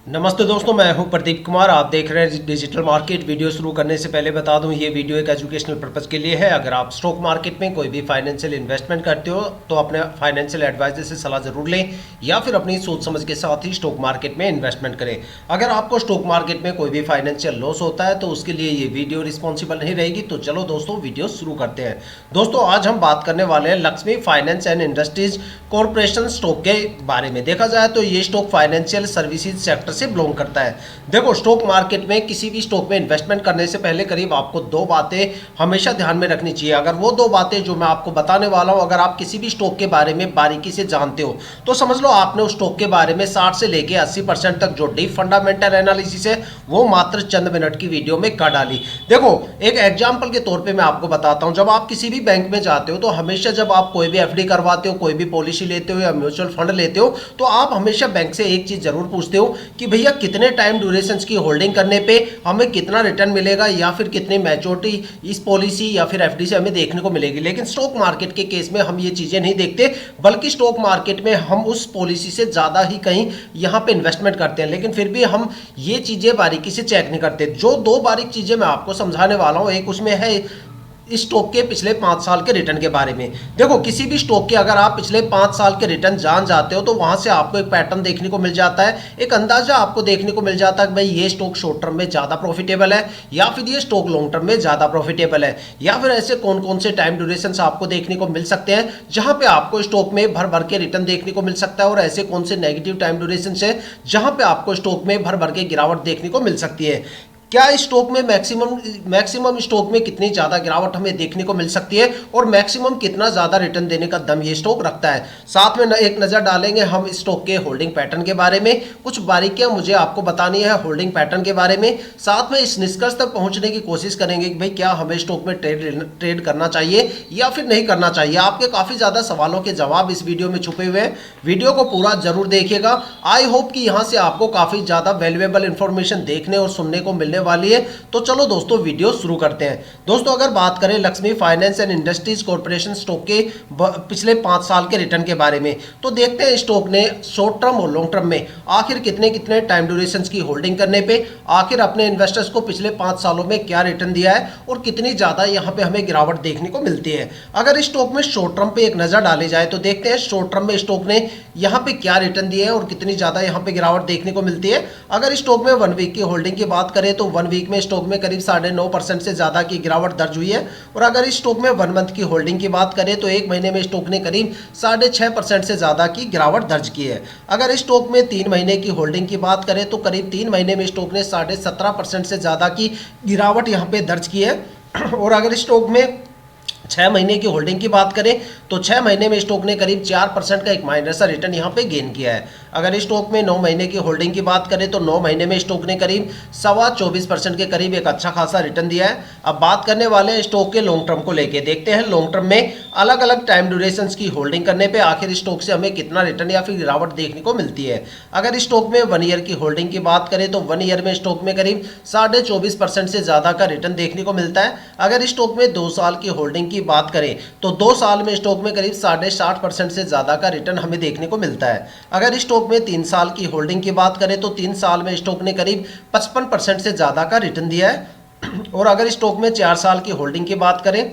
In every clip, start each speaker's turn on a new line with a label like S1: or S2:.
S1: नमस्ते दोस्तों, मैं हूं प्रदीप कुमार। आप देख रहे हैं डिजिटल मार्केट। वीडियो शुरू करने से पहले बता दूं, ये वीडियो एक एजुकेशनल पर्पज़ के लिए है। अगर आप स्टॉक मार्केट में कोई भी फाइनेंशियल इन्वेस्टमेंट करते हो तो अपने फाइनेंशियल एडवाइजर से सलाह जरूर लें या फिर अपनी सोच समझ के साथ ही स्टॉक मार्केट में इन्वेस्टमेंट करें। अगर आपको स्टॉक मार्केट में कोई भी फाइनेंशियल लॉस होता है तो उसके लिए ये वीडियो रिस्पॉन्सिबल नहीं रहेगी। तो चलो दोस्तों, वीडियो शुरू करते हैं। दोस्तों, आज हम बात करने वाले हैं Lakshmi finance and industries corporation stock के बारे में। देखा जाए तो ये स्टॉक फाइनेंशियल सर्विसेज सेक्टर से बिलोंग करता है। देखो, स्टॉक मार्केट में किसी भी स्टॉक में इन्वेस्टमेंट करने से पहले करीब आपको दो बातें हमेशा ध्यान में रखनी चाहिए। अगर वो दो बातें जो मैं आपको बताने वाला हूं, अगर आप किसी भी स्टॉक के बारे में बारीकी से जानते हो तो समझ लो आपने उस स्टॉक के बारे में 60 से लेके 80% तक जो डीप फंडामेंटल एनालिसिस है वो मात्र चंद मिनट की वीडियो में कर डाली। देखो, एक एग्जाम्पल के तौर पर मैं आपको बताता हूं। जब आप किसी भी बैंक में जाते हो तो हमेशा जब आप कोई भी एफडी करवाते हो, कोई भी पॉलिसी लेते हो या म्यूचुअल फंड लेते हो, तो आप हमेशा बैंक से एक चीज जरूर पूछते हो कि भैया कितने टाइम ड्यूरेशन की होल्डिंग करने पे हमें कितना रिटर्न मिलेगा या फिर कितनी मैच्योरिटी इस पॉलिसी या फिर एफडी से हमें देखने को मिलेगी। लेकिन स्टॉक मार्केट के केस में हम ये चीजें नहीं देखते, बल्कि स्टॉक मार्केट में हम उस पॉलिसी से ज्यादा ही कहीं यहां पे इन्वेस्टमेंट करते हैं, लेकिन फिर भी हम ये चीजें बारीकी से चेक नहीं करते। जो दो बारीक चीजें मैं आपको समझाने वाला हूं, एक उसमें है इस स्टॉक के पिछले 5 साल के रिटर्न के बारे में। देखो, किसी भी स्टॉक के अगर आप पिछले 5 साल के रिटर्न जान जाते हो तो वहां से आपको एक पैटर्न देखने को मिल जाता है, एक अंदाजा आपको देखने को मिल जाता है कि भाई ये स्टॉक शॉर्ट टर्म में ज्यादा प्रॉफिटेबल है या फिर ये स्टॉक लॉन्ग टर्म में ज्यादा प्रॉफिटेबल है, या फिर ऐसे कौन कौन से टाइम ड्यूरेशन आपको देखने को मिल सकते हैं जहां पे आपको स्टॉक में भर भर के रिटर्न देखने को मिल सकता है, और ऐसे कौन से नेगेटिव टाइम ड्यूरेशन है जहां पे आपको स्टॉक में भर भर के गिरावट देखने को मिल सकती है। क्या स्टॉक में मैक्सिमम स्टॉक में कितनी ज्यादा गिरावट हमें देखने को मिल सकती है और मैक्सिमम कितना ज्यादा रिटर्न देने का दम ये स्टॉक रखता है। साथ में एक नजर डालेंगे हम स्टॉक के होल्डिंग पैटर्न के बारे में। कुछ बारीकियां मुझे आपको बतानी है होल्डिंग पैटर्न के बारे में। साथ में इस निष्कर्ष तक पहुंचने की कोशिश करेंगे कि भाई क्या हमें स्टॉक में ट्रेड करना चाहिए या फिर नहीं करना चाहिए। आपके काफी ज्यादा सवालों के जवाब इस वीडियो में छुपे हुए हैं। वीडियो को पूरा जरूर देखिएगा। आई होप कि यहां से आपको काफी ज्यादा वैल्यूएबल इंफॉर्मेशन देखने और सुनने को मिलने वाली है। तो चलो दोस्तों, वीडियो शुरू करते हैं। दोस्तों, अगर बात करें Lakshmi finance and industries corporation stock के पिछले 5 साल के रिटर्न के बारे में, तो देखते हैं स्टॉक ने शॉर्ट टर्म और लॉन्ग टर्म में आखिर कितने कितने टाइम ड्यूरेशन की होल्डिंग करने पे आखिर अपने इन्वेस्टर्स को पिछले 5 सालों में क्या रिटर्न दिया है और कितनी ज्यादा यहां पे हमें गिरावट देखने को मिलती है। अगर स्टॉक में शॉर्ट टर्म पे एक नजर डाली जाए तो देखते हैं शॉर्ट टर्म में स्टॉक ने यहां पे क्या रिटर्न दिया है और कितनी ज्यादा यहां पे गिरावट देखने को मिलती है। अगर स्टॉक में 1 वीक की होल्डिंग की बात करें तो 1 वीक में स्टॉक में करीब 9.5% से ज्यादा की गिरावट दर्ज हुई है। और अगर इस स्टॉक में 1 मंथ की होल्डिंग की बात करें तो 1 महीने में स्टॉक ने करीब 6.5% से ज्यादा की गिरावट दर्ज की है। अगर इस स्टॉक में 3 महीने की होल्डिंग की बात करें तो करीब 3 महीने में स्टॉक ने 17.5% से ज्यादा की गिरावट यहां पे दर्ज की है। और अगर इस स्टॉक में 6 महीने की होल्डिंग की बात करें तो 6 महीने में स्टॉक ने करीब 4% का एक माइनर सा रिटर्न यहां पे गेन किया है। अगर इस स्टॉक में 9 महीने की होल्डिंग की बात करें तो 9 महीने में स्टॉक ने करीब 24.25% के करीब एक अच्छा खासा रिटर्न दिया है। अब बात करने वाले हैं स्टॉक के लॉन्ग टर्म को लेके। देखते हैं लॉन्ग टर्म में अलग अलग टाइम ड्यूरेशन की होल्डिंग करने पर आखिर स्टॉक से हमें कितना रिटर्न या फिर गिरावट देखने को मिलती है। अगर स्टॉक में 1 ईयर की होल्डिंग की बात करें तो 1 ईयर में स्टॉक में करीब 24.5% से ज्यादा का रिटर्न देखने को मिलता है। अगर स्टॉक में 2 साल की होल्डिंग की बात करें तो 2 साल में स्टॉक में करीब 60.5% से ज्यादा का रिटर्न हमें देखने को मिलता है। अगर स्टॉक में 3 साल की होल्डिंग की बात करें तो 3 साल में स्टॉक ने करीब 55% से ज्यादा का रिटर्न दिया है। और अगर स्टॉक में 4 साल की होल्डिंग की बात करें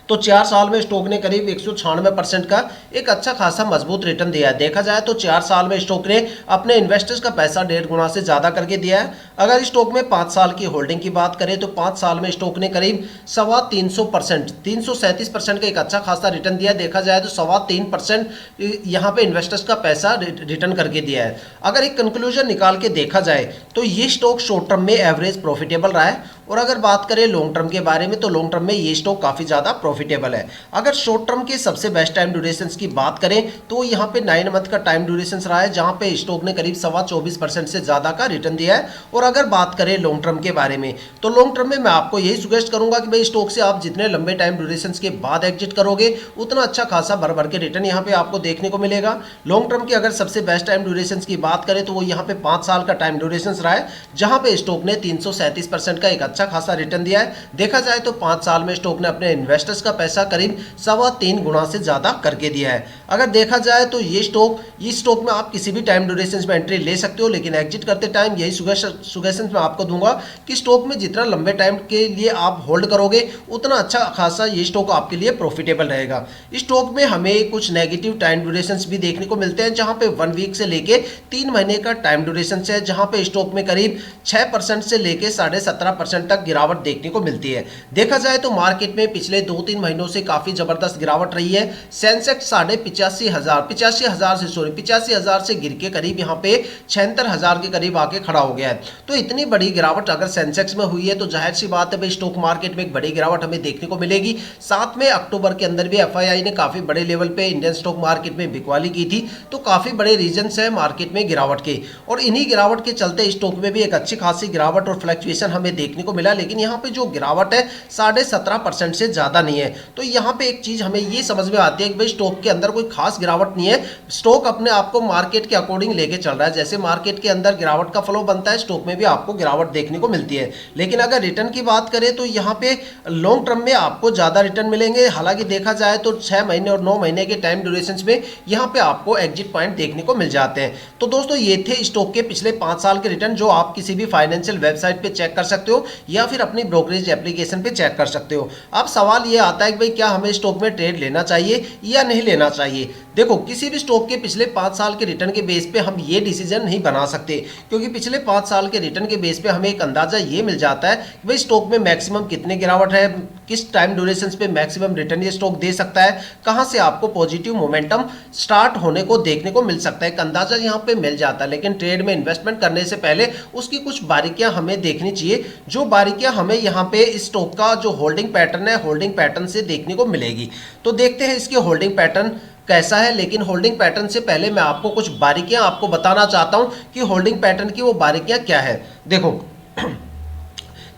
S1: तो 4 साल में स्टॉक ने करीब 196% का एक अच्छा खासा मजबूत रिटर्न दिया है। देखा जाए तो 4 साल में स्टॉक ने अपने इन्वेस्टर्स का पैसा 1.5 गुना से ज्यादा करके दिया है। अगर स्टॉक में 5 साल की होल्डिंग की बात करें तो 5 साल में स्टॉक ने करीब 337% 337% का एक अच्छा खासा रिटर्न दिया है। देखा जाए तो 3.25% यहाँ पे इन्वेस्टर्स का पैसा रिटर्न करके दिया है। अगर एक कंक्लूजन निकाल के देखा जाए तो ये स्टॉक शॉर्ट टर्म में एवरेज प्रॉफिटेबल रहा है। और अगर बात करें लॉन्ग टर्म के बारे में तो लॉन्ग टर्म में ये स्टॉक काफी ज्यादा प्रॉफिटेबल है। अगर शॉर्ट टर्म के सबसे बेस्ट टाइम ड्यूरेशन की बात करें तो यहाँ पे 9 मंथ का टाइम ड्यूरेशन रहा है, जहां पे स्टॉक ने करीब 24.25% से ज्यादा का रिटर्न दिया है। और अगर बात करें लॉन्ग टर्म के बारे में तो लॉन्ग टर्म में मैं आपको यही सुजेस्ट करूंगा कि भाई स्टॉक से आप जितने लंबे टाइम ड्यूरेशन के बाद एग्जिट करोगे उतना अच्छा खासा भर भर के रिटर्न यहाँ पे आपको देखने को मिलेगा। लॉन्ग टर्म की अगर सबसे बेस्ट टाइम ड्यूरेशन की बात करें तो वो यहाँ पे 5 साल का टाइम ड्यूरेशन रहा है, जहां पे स्टॉक ने 337% का एक अच्छा खासा रिटर्न दिया है। देखा जाए तो 5 साल में स्टॉक ने अपने इन्वेस्टर्स का पैसा करीब 3.25 गुना से ज़्यादा करके दिया है। अगर देखा जाए तो ये स्टॉक में आप किसी भी टाइम ड्यूरेशन में एंट्री ले सकते हो, लेकिन एग्जिट करते टाइम यही सुजेशन मैं आपको दूंगा कि स्टॉक में जितना लंबे टाइम के लिए आप होल्ड करोगे उतना अच्छा खासा ये स्टॉक आपके लिए प्रॉफिटेबल रहेगा। स्टॉक में हमें कुछ नेगेटिव टाइम ड्यूरेशन भी देखने को मिलते हैं, जहां पे 1 वीक से लेके 3 महीने का टाइम ड्यूरेशन है, जहां पे स्टॉक में करीब 6% से लेके 17.5% तक गिरावट देखने को मिलती है। देखा जाए तो मार्केट में पिछले 2-3 महीनों से काफी जबरदस्त गिरावट रही है। सेंसेक्स 85,000 से गिर के करीब यहाँ पे 76,000 के करीब आके खड़ा हो गया है। तो इतनी बड़ी गिरावट अगर सेंसेक्स में हुई है तो जाहिर सी बात है भाई स्टॉक मार्केट में एक बड़ी गिरावट हमें देखने को मिलेगी। साथ में अक्टूबर के अंदर भी एफआईआई ने काफी बड़े लेवल पे इंडियन स्टॉक मार्केट में बिकवाली की थी, तो काफी बड़े रीजंस है मार्केट में गिरावट के, और इन्हीं गिरावट के चलते स्टॉक में भी एक अच्छी खासी गिरावट और फ्लक्चुएशन हमें देखने को मिला। लेकिन यहाँ पे जो गिरावट है 17.5% से ज्यादा नहीं है। तो यहाँ पे एक चीज हमें ये समझ में आती है कि भाई स्टॉक के अंदर कोई खास गिरावट नहीं है, स्टॉक अपने आप को मार्केट के अकॉर्डिंग लेके चल रहा है। जैसे मार्केट के अंदर गिरावट का फ्लो बनता है, स्टॉक में भी आपको गिरावट देखने को मिलती है। लेकिन अगर रिटर्न की बात करें तो यहाँ पे लॉन्ग टर्म में आपको ज्यादा रिटर्न मिलेंगे। हालांकि देखा जाए तो 6 महीने और 9 महीने के टाइम ड्यूरेशन में यहाँ पे आपको एग्जिट पॉइंट देखने को मिल जाते हैं। तो दोस्तों ये थे स्टॉक के पिछले 5 साल के रिटर्न, जो आप किसी भी फाइनेंशियल वेबसाइट पे चेक कर सकते हो या फिर अपनी ब्रोकरेज एप्लीकेशन पे चेक कर सकते हो। अब सवाल ये आता है कि भाई क्या हमें स्टॉक में ट्रेड लेना चाहिए या नहीं लेना चाहिए। देखो, किसी भी स्टॉक के पिछले 5 साल के रिटर्न के बेस पे हम ये डिसीजन नहीं बना सकते, क्योंकि पिछले 5 साल के रिटर्न के बेस पे हमें एक अंदाजा ये मिल जाता है कि भाई स्टॉक में मैक्सिमम कितने गिरावट है, किस टाइम ड्यूरेशन पे मैक्सिमम रिटर्न ये स्टॉक दे सकता है, कहां से आपको पॉजिटिव मोमेंटम स्टार्ट होने को देखने को मिल सकता है, एक अंदाजा यहां पे मिल जाता है। लेकिन ट्रेड में इन्वेस्टमेंट करने से पहले उसकी कुछ बारीकियां हमें देखनी चाहिए, जो बारीकियां हमें यहां पे इस स्टॉक का जो होल्डिंग पैटर्न है, होल्डिंग पैटर्न से देखने को मिलेगी। तो देखते हैं इसके होल्डिंग पैटर्न कैसा है। लेकिन होल्डिंग पैटर्न से पहले मैं आपको कुछ बारीकियां आपको बताना चाहता हूं कि होल्डिंग पैटर्न की वो बारीकियां क्या है। देखो,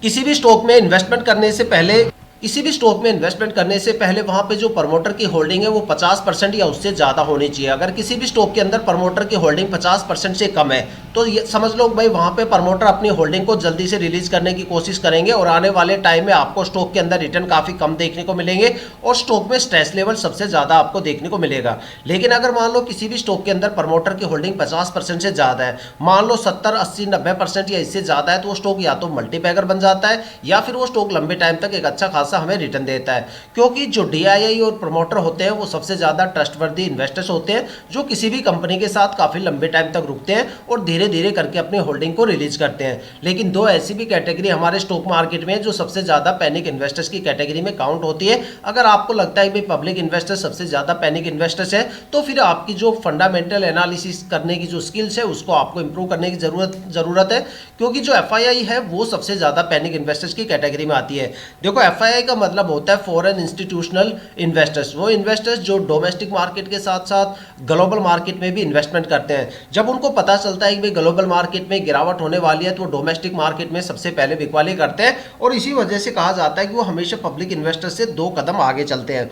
S1: किसी भी स्टॉक में इन्वेस्टमेंट करने से पहले वहां पे जो प्रमोटर की होल्डिंग है वो 50% या उससे ज्यादा होनी चाहिए। अगर किसी भी स्टॉक के अंदर प्रमोटर की होल्डिंग 50% से कम है तो ये समझ लो भाई वहां पे प्रमोटर अपनी होल्डिंग को जल्दी से रिलीज करने की कोशिश करेंगे, और आने वाले टाइम में आपको स्टॉक के अंदर रिटर्न काफी कम देखने को मिलेंगे और स्टॉक में स्ट्रेस लेवल सबसे ज्यादा आपको देखने को मिलेगा। लेकिन अगर मान लो किसी भी स्टॉक के अंदर प्रमोटर की होल्डिंग 50% से ज्यादा है, मान लो 70, 80, 90% या इससे ज्यादा है, तो वो स्टॉक या तो मल्टीबैगर बन जाता है या फिर वो स्टॉक लंबे टाइम तक एक अच्छा खासा हमें रिटर्न देता है। क्योंकि जो डीआईआई और प्रमोटर होते हैं वो सबसे ज्यादा ट्रस्टवर्दी इन्वेस्टर्स होते हैं, जो किसी भी कंपनी के साथ काफी लंबे टाइम तक रुकते हैं और धीरे धीरे करके अपनी होल्डिंग को रिलीज करते हैं। लेकिन दो ऐसी भी कैटेगरी हमारे स्टॉक मार्केट में जो सबसे ज्यादा पैनिक इन्वेस्टर्स की कैटेगरी में काउंट होती है। अगर आपको लगता है कि पब्लिक इन्वेस्टर्स सबसे ज्यादा पैनिक इन्वेस्टर्स है, तो फिर आपकी जो फंडामेंटल एनालिसिस करने की जो स्किल्स है उसको आपको इंप्रूव करने की जरूरत है, क्योंकि जो एफआईआई है वो सबसे ज्यादा पैनिक इन्वेस्टर्स की कैटेगरी में आती है। देखो, एफआईआई का मतलब होता है फॉरेन इंस्टीट्यूशनल इन्वेस्टर्स, वो इन्वेस्टर्स जो डोमेस्टिक मार्केट के साथ साथ ग्लोबल मार्केट में भी इन्वेस्टमेंट करते हैं। जब उनको पता चलता है कि भाई ग्लोबल मार्केट में गिरावट होने वाली है तो वो डोमेस्टिक मार्केट में सबसे पहले बिकवाली करते हैं, और इसी वजह से कहा जाता है कि वो हमेशा पब्लिक इन्वेस्टर से 2 कदम आगे चलते हैं।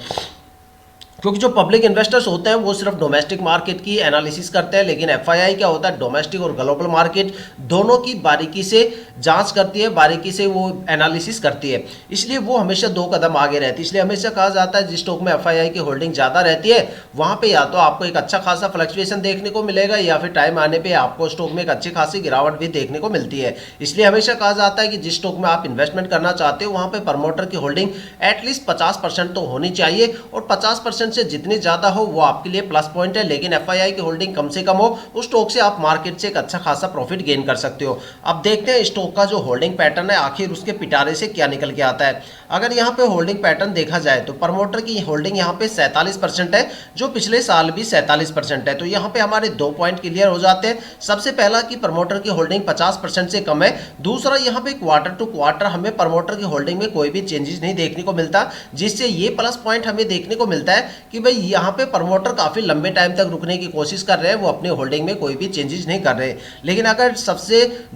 S1: क्योंकि जो पब्लिक इन्वेस्टर्स होते हैं वो सिर्फ डोमेस्टिक मार्केट की एनालिसिस करते हैं, लेकिन एफआईआई क्या होता है, डोमेस्टिक और ग्लोबल मार्केट दोनों की बारीकी से जांच करती है, बारीकी से वो एनालिसिस करती है, इसलिए वो हमेशा 2 कदम आगे रहती है। इसलिए हमेशा कहा जाता है जिस स्टॉक में एफआईआई की होल्डिंग ज़्यादा रहती है वहाँ पर या तो आपको एक अच्छा खासा फ्लक्चुएशन देखने को मिलेगा, या फिर टाइम आने पर आपको स्टॉक में एक अच्छी खासी गिरावट भी देखने को मिलती है। इसलिए हमेशा कहा जाता है कि जिस स्टॉक में आप इन्वेस्टमेंट करना चाहते हो वहाँ पर प्रमोटर की होल्डिंग एटलीस्ट 50% तो होनी चाहिए, और 50% से जितनी ज्यादा हो वो आपके लिए प्लस पॉइंट है। लेकिन एफआईआई की होल्डिंग कम से कम हो, उस स्टॉक से आप मार्केट से एक अच्छा खासा प्रॉफिट गेन कर सकते हो। अब देखते हैं स्टॉक का जो होल्डिंग पैटर्न है आखिर उसके पिटारे से क्या निकल के आता है। अगर यहाँ पे होल्डिंग पैटर्न देखा जाए तो प्रमोटर की होल्डिंग यहाँ पे 47% है, जो पिछले साल भी 47% है। तो यहाँ पे हमारे 2 पॉइंट क्लियर हो जाते हैं। सबसे पहला कि प्रमोटर की होल्डिंग 50% से कम है। दूसरा, यहाँ पे क्वार्टर टू क्वार्टर हमें प्रमोटर की होल्डिंग में कोई भी चेंजेस नहीं देखने को मिलता, जिससे ये प्लस पॉइंट हमें देखने को मिलता है कि भाई यहाँ पे प्रमोटर काफ़ी लंबे टाइम तक रुकने की कोशिश कर रहे हैं, वो अपने होल्डिंग में कोई भी चेंजेस नहीं कर रहे। लेकिन अगर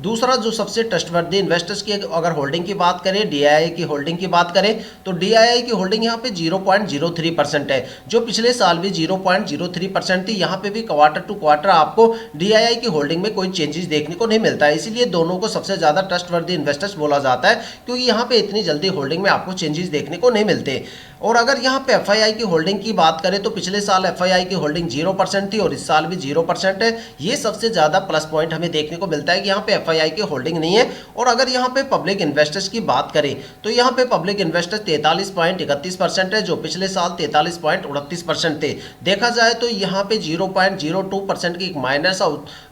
S1: दूसरा जो सबसे ट्रस्टवर्दी इन्वेस्टर्स की अगर होल्डिंग की बात करें, DII की होल्डिंग की बात करें, तो DII की होल्डिंग यहाँ पे 0.03% है, जो पिछले साल भी 0.03% थी। यहाँ पे भी क्वार्टर टू क्वार्टर आपको DII की होल्डिंग में कोई चेंजेस देखने को नहीं मिलता है, इसीलिए दोनों को सबसे ज़्यादा ट्रस्टवर्दी इन्वेस्टर्स बोला जाता है, क्योंकि यहाँ पे इतनी जल्दी होल्डिंग में आपको चेंजेस देखने को नहीं मिलते। और अगर यहाँ पे FII की होल्डिंग की बात करें तो पिछले साल FII की होल्डिंग 0% थी और इस साल भी 0% है। ये सबसे ज़्यादा प्लस पॉइंट हमें देखने को मिलता है कि यहाँ पे FII की होल्डिंग नहीं है। और अगर यहाँ पे पब्लिक इन्वेस्टर्स की बात करें तो यहाँ पे पब्लिक इन्वेस्टर्स 43.31% है, जो पिछले साल 43.29% थे। देखा जाए तो यहाँ पे 0.02% की एक माइनस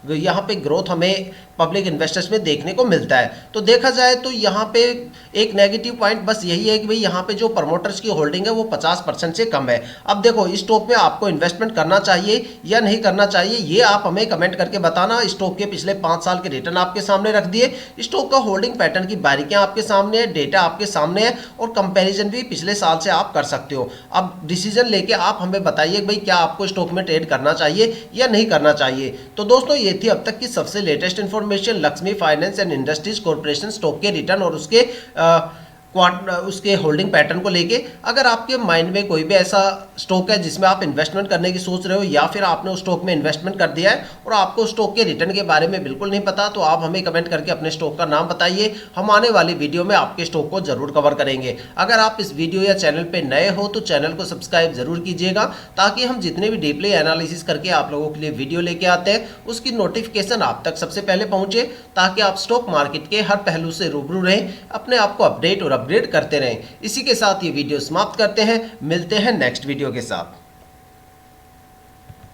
S1: यहाँ पे ग्रोथ हमें पब्लिक इन्वेस्टर्स में देखने को मिलता है। तो देखा जाए तो यहाँ पे एक नेगेटिव पॉइंट बस यही है कि भाई यहाँ पे जो प्रमोटर्स की होल्डिंग है वो 50% से कम है। अब देखो इस स्टॉक में आपको इन्वेस्टमेंट करना चाहिए या नहीं करना चाहिए, ये आप हमें कमेंट करके बताना। स्टॉक के पिछले 5 साल के रिटर्न आपके सामने रख दिए, स्टॉक का होल्डिंग पैटर्न की बारीकियां आपके सामने है, डेटा आपके सामने है और कंपैरिजन भी पिछले साल से आप कर सकते हो। अब डिसीजन लेके आप हमें बताइए भाई क्या आपको स्टॉक में ट्रेड करना चाहिए या नहीं करना चाहिए। तो दोस्तों ये थी अब तक की सबसे latest information Lakshmi finance and industries corporation stock के रिटर्न और उसके होल्डिंग पैटर्न को लेके। अगर आपके माइंड में कोई भी ऐसा स्टॉक है जिसमें आप इन्वेस्टमेंट करने की सोच रहे हो या फिर आपने उस स्टॉक में इन्वेस्टमेंट कर दिया है और आपको स्टॉक के रिटर्न के बारे में बिल्कुल नहीं पता, तो आप हमें कमेंट करके अपने स्टॉक का नाम बताइए। हम आने वाली वीडियो में आपके स्टॉक को जरूर कवर करेंगे। अगर आप इस वीडियो या चैनल पर नए हो तो चैनल को सब्सक्राइब जरूर कीजिएगा, ताकि हम जितने भी डीपली एनालिसिस करके आप लोगों के लिए वीडियो लेके आते हैं उसकी नोटिफिकेशन आप तक सबसे पहले पहुंचे, ताकि आप स्टॉक मार्केट के हर पहलू से रूबरू रहें, अपने आप को अपडेट और अपग्रेड करते रहें। इसी के साथ ये वीडियो समाप्त करते हैं, मिलते हैं नेक्स्ट वीडियो के साथ।